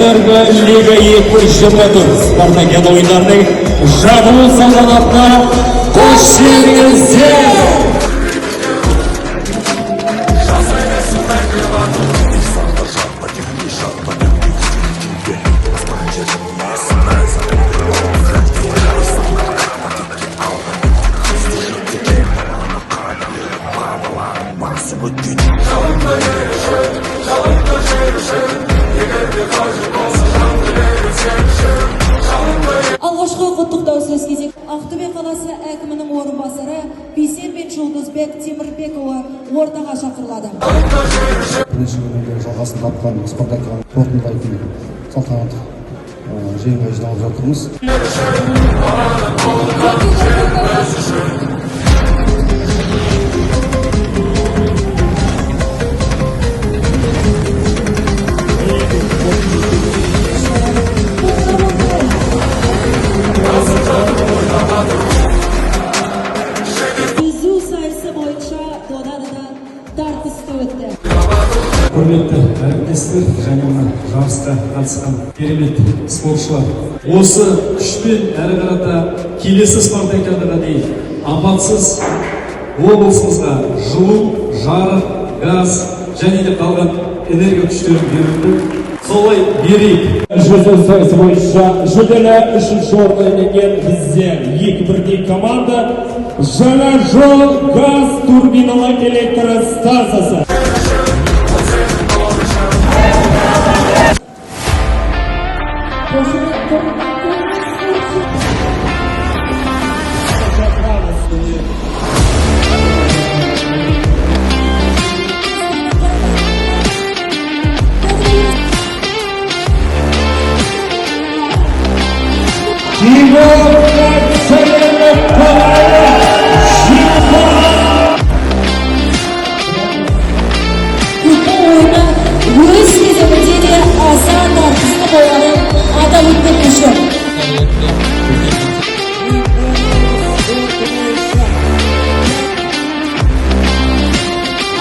Энерголига 2024 Спартакиада ойындарының жабылу салтанатына қош келдіңіздер. Алғашқы құттықтау сөз кезек Ақтөбе қаласы әкімінің орынбасары Бейсенбек Жұлдызбек Темірбекұлы ортаға шақырылады. Бірінші күнінде жалғасын тапқан спартакиада қорытындылайтын салтанатты жиынға жиналып жатырмыз. Жүзу сайысы бойынша додада тартысты өтті. Құрметті әріптестер және жарысқа қатысқан керемет спортшылар. Осы күшпен әрі қарата келесі спартакиадаға дейін апатсыз облысымызға жылу, жарық, газ және де қалған энергия күштерін беруді солай берейік. Жүзу сайысы бойынша жүлделі 3-ші орынды иеленген бізде 2-1 команда Жаңа жол газ турбиналы электр станциясы. Өз кезімінде де аса тартысты болғанын атап өтпек үшін.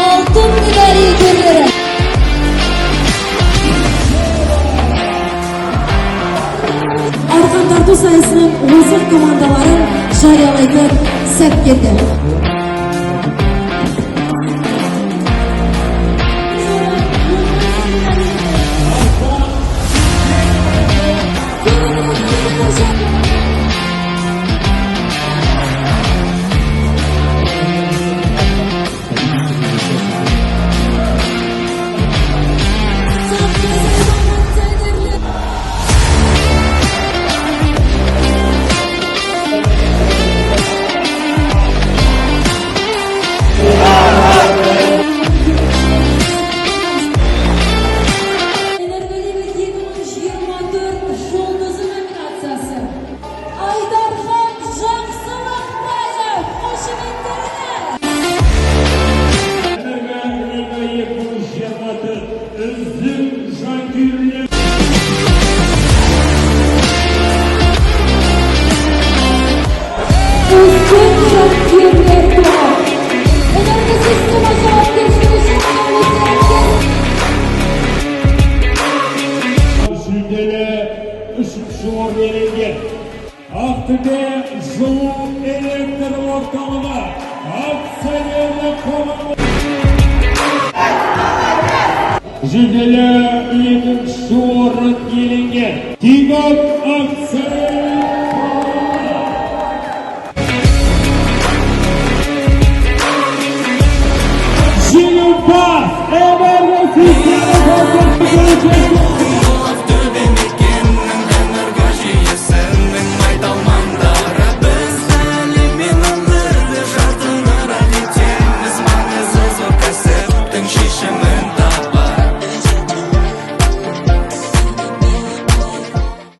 Алтын медаль иегерлері. Арқан тарту сайысының озық командаларын жариялайтын сәт келді. Ақтөбе жылу электр орталығы акционерлік қоғамы жүлделі 2-ші орын иеленген Тигок акционерлік қоғамы жеңімпаз энергосистема